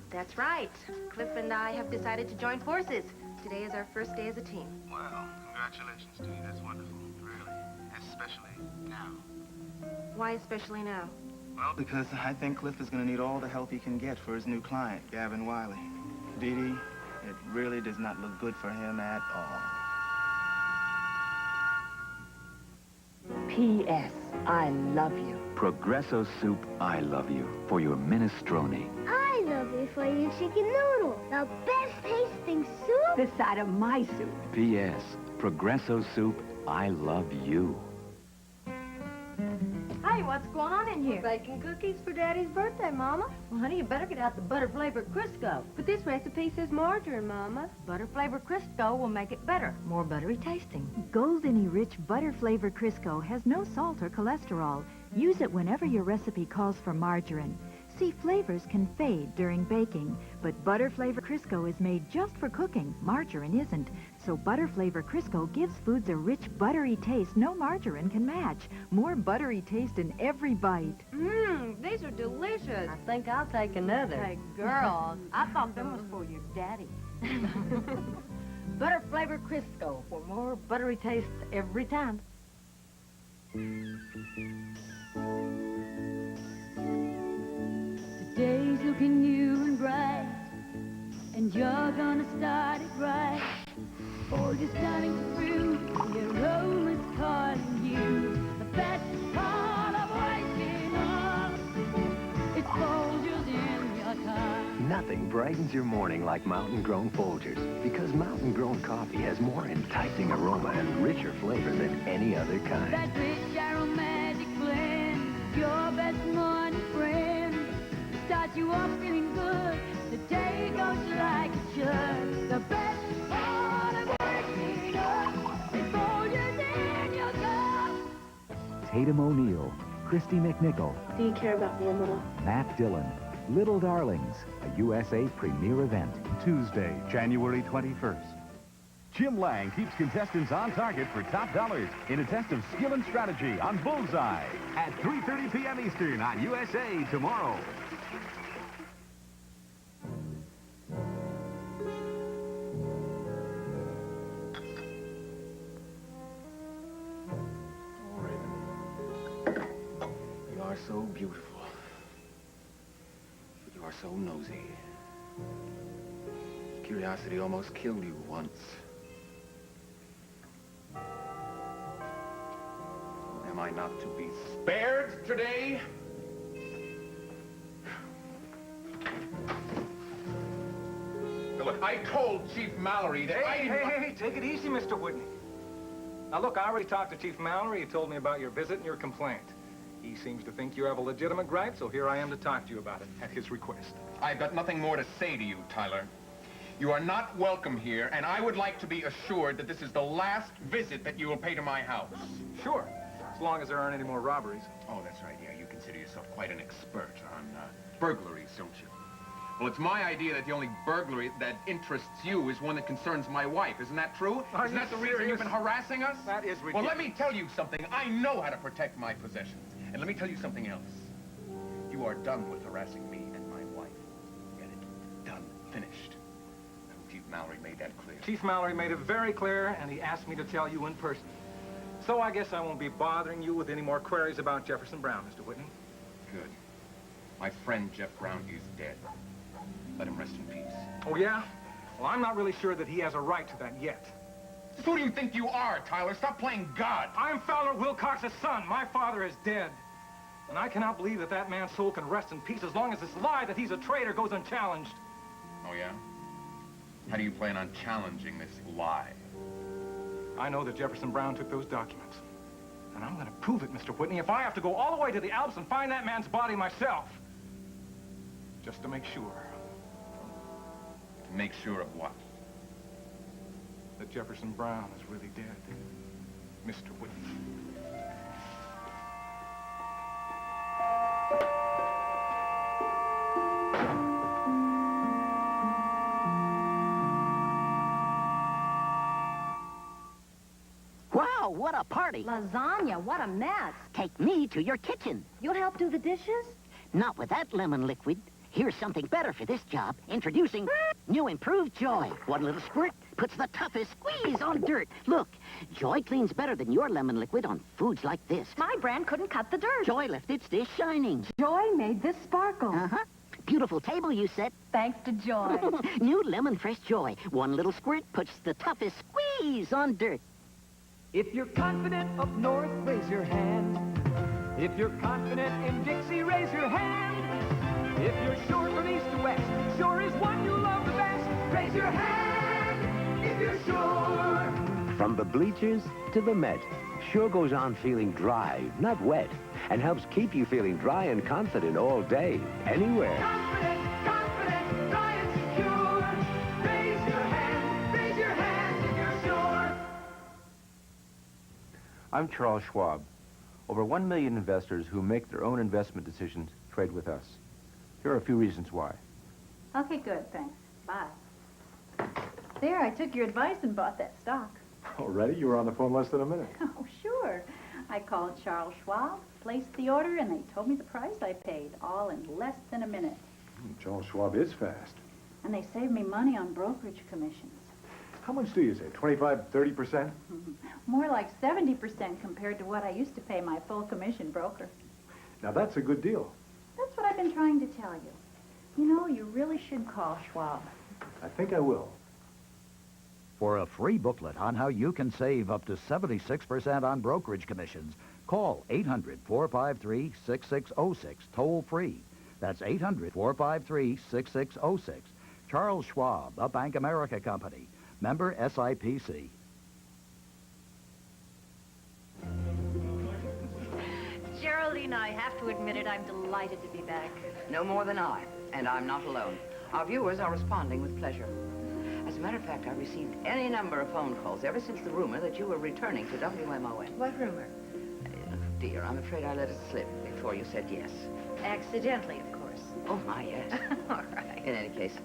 That's right. Cliff and I have decided to join forces. Today is our first day as a team. Well, congratulations to you. That's wonderful, really. Especially now. Why especially now? Well, because I think Cliff is going to need all the help he can get for his new client, Gavin Wiley. Dee Dee, it really does not look good for him at all. P.S. I love you. Progresso Soup, I love you, for your minestrone. I love you for your chicken noodle. The best tasting soup. This side of my soup. P.S. Progresso Soup, I love you. Hey, what's going on in here? Baking cookies for Daddy's birthday, Mama. Well, honey, you better get out the butter-flavored Crisco. But this recipe says margarine, Mama. Butter-flavored Crisco will make it better, more buttery tasting. Goldeny-rich butter-flavored Crisco has no salt or cholesterol. Use it whenever your recipe calls for margarine. See, flavors can fade during baking, but butter-flavored Crisco is made just for cooking. Margarine isn't. So butter-flavored Crisco gives foods a rich, buttery taste no margarine can match. More buttery taste in every bite. Mmm, these are delicious. I think I'll take another. Hey, girls, I thought them was for your daddy. Butter-flavored Crisco for more buttery taste every time. Today's looking new and bright, and you're gonna start it right. Or just starting to prove your home is calling you. The best part of waking up is Folgers in your car. Nothing brightens your morning like mountain-grown Folgers, because mountain-grown coffee has more enticing aroma and richer flavor than any other kind. That rich aromatic blend is your best morning friend. Starts you off feeling good, the day goes like it should. The best part of waking up is Folgers in your cup. Tatum O'Neal, Christy McNichol, Do you care about me a little? Matt Dillon, Little Darlings, a USA premiere event. Tuesday, January 21st. Jim Lang keeps contestants on target for top dollars in a test of skill and strategy on Bullseye at 3:30 p.m. Eastern on USA tomorrow. You are so beautiful. But you are so nosy. Curiosity almost killed you once. Am I not to be spared today? Now, look, I told Chief Mallory that Hey, take it easy, Mr. Whitney. Now, look, I already talked to Chief Mallory. He told me about your visit and your complaint. He seems to think you have a legitimate gripe, so here I am to talk to you about it at his request. I've got nothing more to say to you, Tyler. You are not welcome here, and I would like to be assured that this is the last visit that you will pay to my house. Sure, as long as there aren't any more robberies. Oh, that's right, yeah. You consider yourself quite an expert on burglaries, don't you? Well, it's my idea that the only burglary that interests you is one that concerns my wife. Isn't that true? Isn't that the reason you've been harassing us? That is ridiculous. Well, let me tell you something. I know how to protect my possessions. And let me tell you something else. You are done with harassing me and my wife. Get it? Done. Finished. Chief Mallory made that clear. Chief Mallory made it very clear, and he asked me to tell you in person. So I guess I won't be bothering you with any more queries about Jefferson Brown, Mr. Whitney. Good. My friend Jeff Brown is dead. Let him rest in peace. Oh, yeah? Well, I'm not really sure that he has a right to that yet. Who do you think you are, Tyler? Stop playing God. I'm Fowler Wilcox's son. My father is dead. And I cannot believe that that man's soul can rest in peace as long as this lie that he's a traitor goes unchallenged. Oh, yeah? How do you plan on challenging this lie? I know that Jefferson Brown took those documents. And I'm going to prove it, Mr. Whitney, if I have to go all the way to the Alps and find that man's body myself. Just to make sure. To make sure of what? That Jefferson Brown is really dead, Mr. Whitney. Wow, what a party. Lasagna, what a mess. Take me to your kitchen. You'll help do the dishes? Not with that lemon liquid. Here's something better for this job. Introducing new improved Joy. One little squirt puts the toughest squeeze on dirt. Look, Joy cleans better than your lemon liquid on foods like this. My brand couldn't cut the dirt. Joy left its dish shining. Joy made this sparkle. Uh-huh. Beautiful table you set. Thanks to Joy. New lemon fresh Joy. One little squirt puts the toughest squeeze on dirt. If you're confident up north, raise your hand. If you're confident in Dixie, raise your hand. If you're sure from east to west, sure is one you love the best. Raise your hand if you're sure. From the bleachers to the Met, Sure goes on feeling dry, not wet, and helps keep you feeling dry and confident all day, anywhere. Confident, dry and secure. Raise your hand if you're sure. I'm Charles Schwab. Over 1 million investors who make their own investment decisions trade with us. Here are a few reasons why. Okay, good, thanks. Bye. There, I took your advice and bought that stock. Already? You were on the phone less than a minute. Oh, sure. I called Charles Schwab, placed the order, and they told me the price I paid, all in less than a minute. Charles Schwab is fast. And they saved me money on brokerage commissions. How much do you say? 25, 30%? More like 70% compared to what I used to pay my full commission broker. Now that's a good deal. That's what I've been trying to tell you. You know, you really should call Schwab. I think I will. For a free booklet on how you can save up to 76% on brokerage commissions, call 800-453-6606, toll free. That's 800-453-6606. Charles Schwab, a Bank America company. Member SIPC. Geraldine, I have to admit it, I'm delighted to be back. No more than I, and I'm not alone. Our viewers are responding with pleasure. As a matter of fact, I've received any number of phone calls ever since the rumor that you were returning to WMON. What rumor? Dear, I'm afraid I let it slip before you said yes. Accidentally, of course. Oh, my, yes. All right. In any case,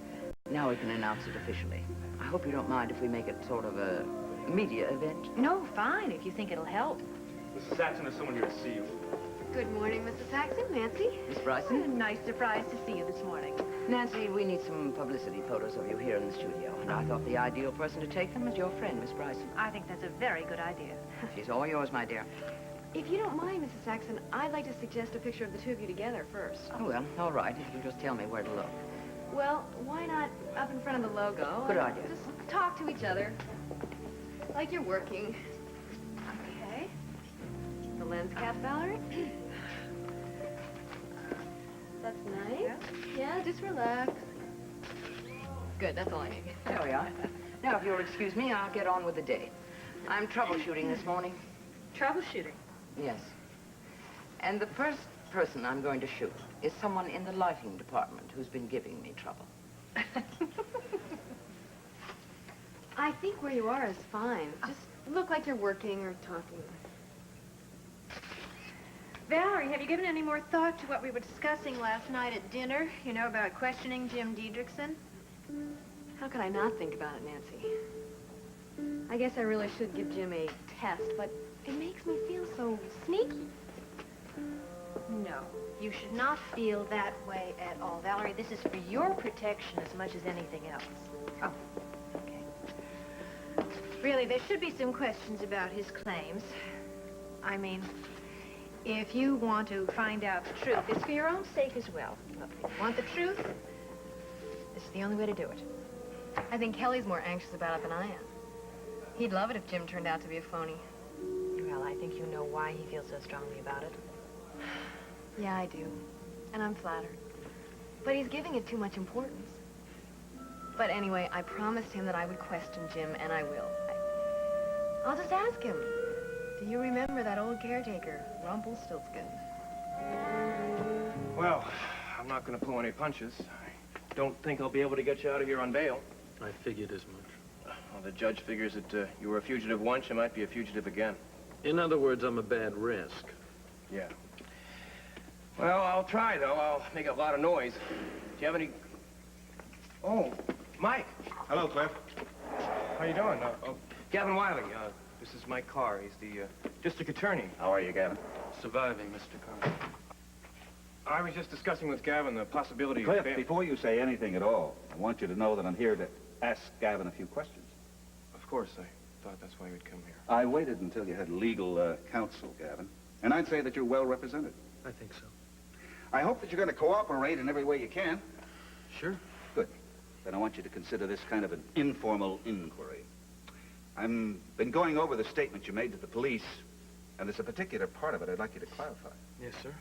now we can announce it officially. I hope you don't mind if we make it sort of a media event. No, fine, if you think it'll help. Mrs. Saxon, there's someone here to see you. Good morning, Mrs. Saxon. Nancy? Miss Bryson? A nice surprise to see you this morning. Nancy, we need some publicity photos of you here in the studio, and I thought the ideal person to take them is your friend, Miss Bryson. I think that's a very good idea. She's all yours, my dear. If you don't mind, Mrs. Saxon, I'd like to suggest a picture of the two of you together first. Oh, well, all right, if you just tell me where to look. Well, why not up in front of the logo? Good idea. Just talk to each other. Like you're working. Okay. The lens cap, Valerie. That's nice. Yeah, just relax. Good, that's all I need. There we are. Now, if you'll excuse me, I'll get on with the day. I'm troubleshooting this morning. Troubleshooting? Yes. And the first person I'm going to shoot is someone in the lighting department who's been giving me trouble. I think where you are is fine. Just look like you're working or talking. Valerie, have you given any more thought to what we were discussing last night at dinner? You know, about questioning Jim Dietrichson? How could I not think about it, Nancy? I guess I really should give Jim a test, but it makes me feel so sneaky. No, you should not feel that way at all. Valerie, this is for your protection as much as anything else. Oh, okay. Really, there should be some questions about his claims. I mean, if you want to find out the truth, it's for your own sake as well. Look, if you want the truth, this is the only way to do it. I think Kelly's more anxious about it than I am. He'd love it if Jim turned out to be a phony. Well, I think you know why he feels so strongly about it. Yeah, I do. And I'm flattered. But he's giving it too much importance. But anyway, I promised him that I would question Jim, and I will. I'll just ask him. Do you remember that old caretaker, Rumpelstiltskin? Well, I'm not going to pull any punches. I don't think I'll be able to get you out of here on bail. I figured as much. Well, the judge figures that you were a fugitive once, you might be a fugitive again. In other words, I'm a bad risk. Yeah. Well, I'll try, though. I'll make a lot of noise. Do you have any... Oh, Mike. Hello, Cliff. How you doing? Gavin Wiley. This is Mike Carr. He's the district attorney. How are you, Gavin? Surviving, Mr. Carr. I was just discussing with Gavin the possibility Cliff, of... before you say anything at all, I want you to know that I'm here to ask Gavin a few questions. Of course, I thought that's why you'd come here. I waited until you had legal counsel, Gavin, and I'd say that you're well represented. I think so. I hope that you're going to cooperate in every way you can. Sure. Good. Then I want you to consider this kind of an informal inquiry. I've been going over the statement you made to the police, and there's a particular part of it I'd like you to clarify. Yes, sir.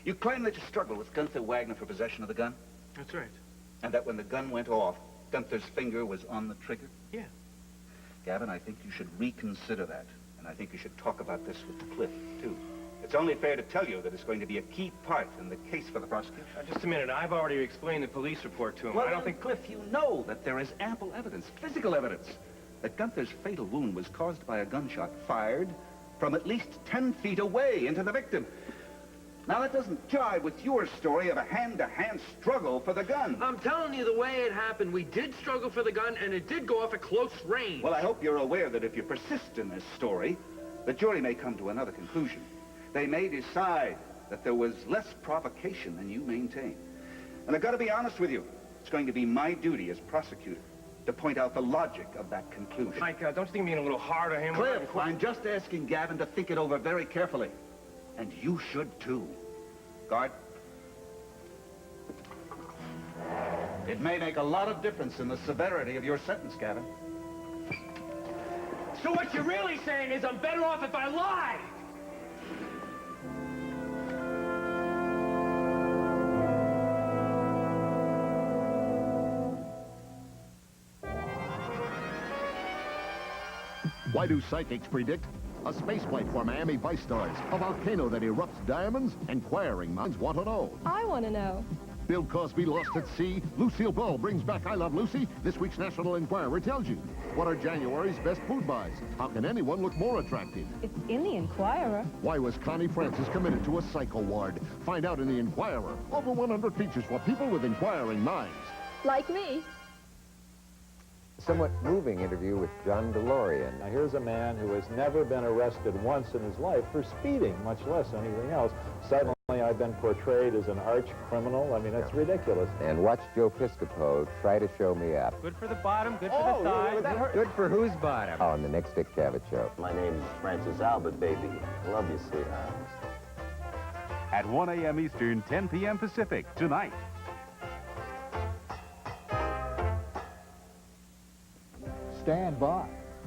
You claim that you struggled with Gunther Wagner for possession of the gun? That's right. And that when the gun went off, Gunther's finger was on the trigger? Yeah. Gavin, I think you should reconsider that. And I think you should talk about this with Cliff, too. It's only fair to tell you that it's going to be a key part in the case for the prosecution. Just a minute. I've already explained the police report to him. Well, I don't think... Cliff, you know that there is ample evidence, physical evidence, that Gunther's fatal wound was caused by a gunshot fired from at least 10 feet away into the victim. Now, that doesn't jive with your story of a hand-to-hand struggle for the gun. I'm telling you the way it happened. We did struggle for the gun, and it did go off at close range. Well, I hope you're aware that if you persist in this story, the jury may come to another conclusion. They may decide that there was less provocation than you maintain. And I've got to be honest with you. It's going to be my duty as prosecutor to point out the logic of that conclusion. Mike, don't you think I'm being a little hard on him? Cliff, I'm just asking Gavin to think it over very carefully. And you should, too. Guard. It may make a lot of difference in the severity of your sentence, Gavin. So what you're really saying is I'm better off if I lie! Why do psychics predict? A spaceflight for Miami Vice stars, a volcano that erupts diamonds, inquiring minds want to know. I want to know. Bill Cosby lost at sea, Lucille Ball brings back I Love Lucy. This week's National Enquirer tells you. What are January's best food buys? How can anyone look more attractive? It's in the Enquirer. Why was Connie Francis committed to a psycho ward? Find out in the Enquirer. Over 100 features for people with inquiring minds. Like me. Somewhat moving interview with John DeLorean. Now, here's a man who has never been arrested once in his life for speeding, much less anything else. Suddenly, I've been portrayed as an arch criminal. I mean, that's ridiculous. And watch Joe Piscopo try to show me up. Good for the bottom, good for the thighs. Good for whose bottom? On the next Dick Cavett Show. My name is Francis Albert, baby. Love you, sweetheart. At 1 a.m. Eastern, 10 p.m. Pacific, tonight. Stand by.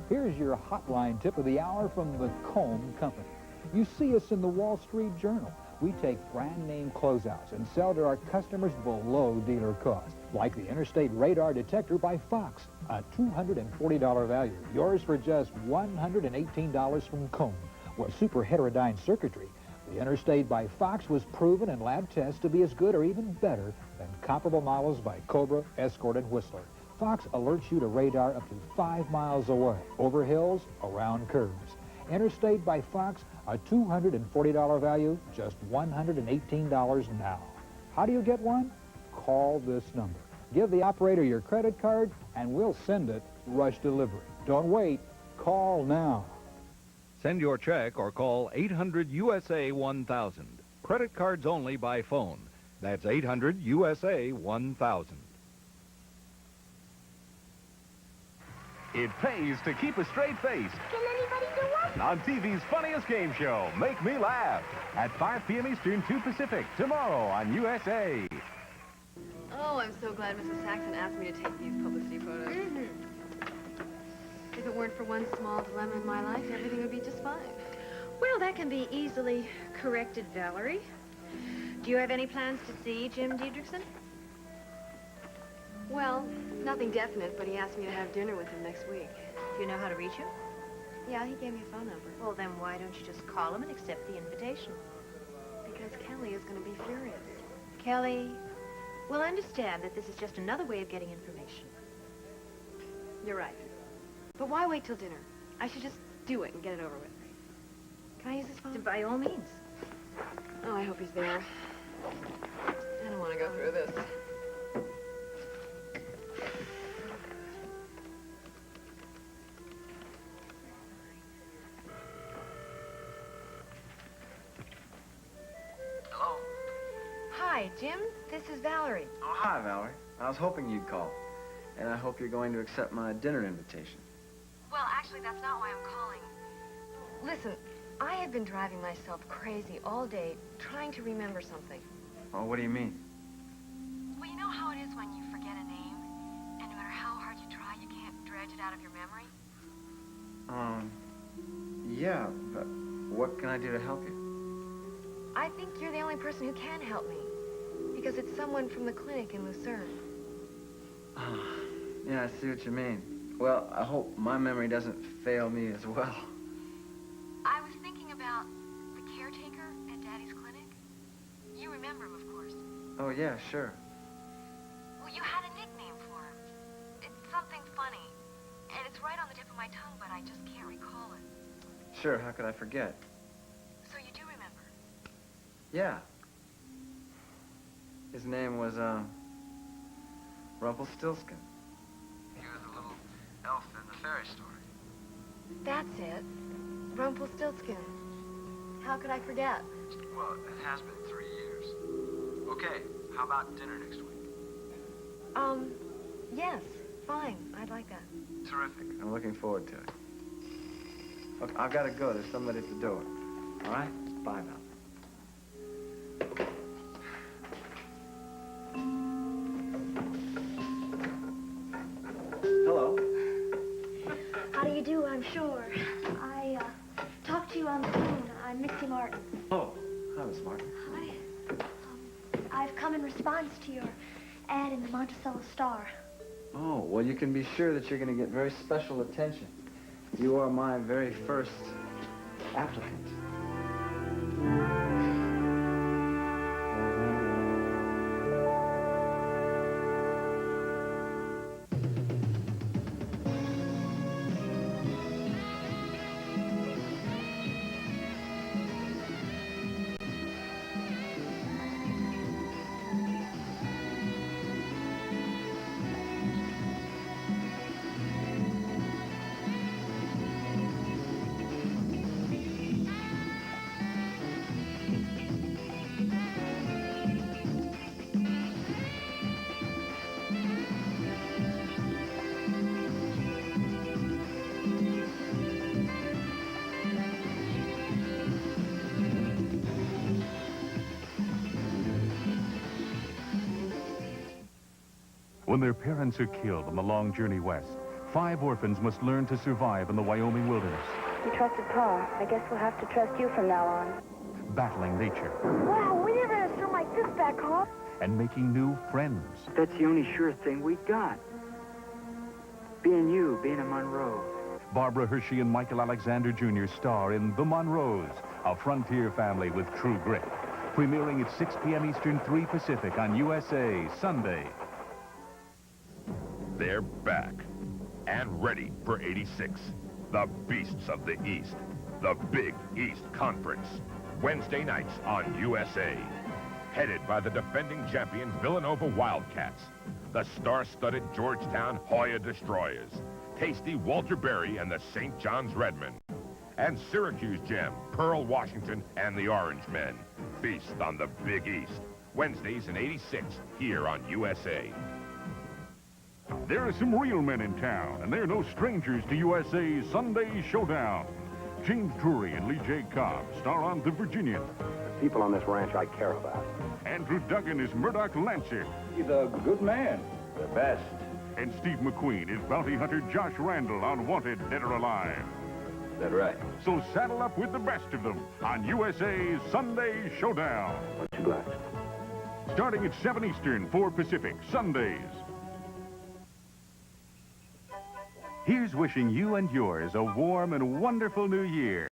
Here's your hotline tip of the hour from the Comb Company. You see us in the Wall Street Journal. We take brand name closeouts and sell to our customers below dealer cost, like the Interstate Radar Detector by Fox, a $240 value. Yours for just $118 from Comb. With super heterodyne circuitry, the Interstate by Fox was proven in lab tests to be as good or even better than comparable models by Cobra, Escort, and Whistler. Fox alerts you to radar up to 5 miles away, over hills, around curves. Interstate by Fox, a $240 value, just $118 now. How do you get one? Call this number. Give the operator your credit card, and we'll send it rush delivery. Don't wait. Call now. Send your check or call 800-USA-1000. Credit cards only by phone. That's 800-USA-1000. It pays to keep a straight face. Can anybody do what? On TV's funniest game show, Make Me Laugh, at 5 p.m. Eastern, 2 Pacific, tomorrow on USA. Oh, I'm so glad Mrs. Saxon asked me to take these publicity photos. If it weren't for one small dilemma in my life, everything would be just fine. Well, that can be easily corrected, Valerie. Do you have any plans to see Jim Dietrichson? Well, nothing definite, but he asked me to have dinner with him next week. Do you know how to reach him? Yeah, he gave me a phone number. Well, then why don't you just call him and accept the invitation? Because Kelly is going to be furious. Kelly will understand that this is just another way of getting information. You're right. But why wait till dinner? I should just do it and get it over with. Can I use his phone? By all means. Oh, I hope he's there. I don't want to go through this. Hello? Hi, Jim. This is Valerie. Oh, hi, Valerie. I was hoping you'd call. And I hope you're going to accept my dinner invitation. Well, actually, that's not why I'm calling. Listen, I have been driving myself crazy all day trying to remember something. Oh, what do you mean? Well, you know how it is when you forget a name, and no matter how hard you try, you can't dredge it out of your memory? Yeah, but what can I do to help you? I think you're the only person who can help me, because it's someone from the clinic in Lucerne. Yeah, I see what you mean. Well, I hope my memory doesn't fail me as well. I was thinking about the caretaker at Daddy's clinic. You remember him, of course. Oh, yeah, sure. Well, you had a nickname for him. It's something funny, and it's right on the tip of my tongue, but I just can't recall it. Sure, how could I forget? So you do remember? Yeah. His name was, Rumpelstiltskin. He was a little elf in the fairy story. That's it. Rumpelstiltskin. How could I forget? Well, it has been 3 years. Okay, how about dinner next week? Yes, fine. I'd like that. Terrific. I'm looking forward to it. Look, I've got to go. There's somebody at the door. All right? Bye now. Sure. I talked to you on the phone. I'm Missy Martin. Oh, hi, Miss Martin. I've come in response to your ad in the Monticello Star. Oh, well, you can be sure that you're going to get very special attention. You are my very first applicant. When their parents are killed on the long journey west, 5 orphans must learn to survive in the Wyoming wilderness, You trusted Pa. I guess we'll have to trust you from now on. battling nature Wow, we never had a storm like this back home. and making new friends. That's the only sure thing we got. Being you, being a Monroe. Barbara Hershey and Michael Alexander Jr. star in The Monroes, a frontier family with true grit. Premiering at 6 p.m. Eastern, 3 Pacific on USA Sunday. They're back and ready for 86. The Beasts of the East. The Big East Conference. Wednesday nights on USA. Headed by the defending champion Villanova Wildcats. The star-studded Georgetown Hoya Destroyers. Tasty Walter Berry and the St. John's Redmen. And Syracuse Gem, Pearl Washington, and the Orange Men. Feast on the Big East. Wednesdays in 86 here on USA. There are some real men in town, and they're no strangers to USA's Sunday Showdown. James Drury and Lee J. Cobb star on The Virginian. People on this ranch I care about. Andrew Duggan is Murdoch Lancer. He's a good man. The best. And Steve McQueen is bounty hunter Josh Randall on Wanted, Dead or Alive. Is that right? So saddle up with the best of them on USA's Sunday Showdown. Aren't you glad? Starting at 7 Eastern, 4 Pacific, Sundays. Here's wishing you and yours a warm and wonderful new year.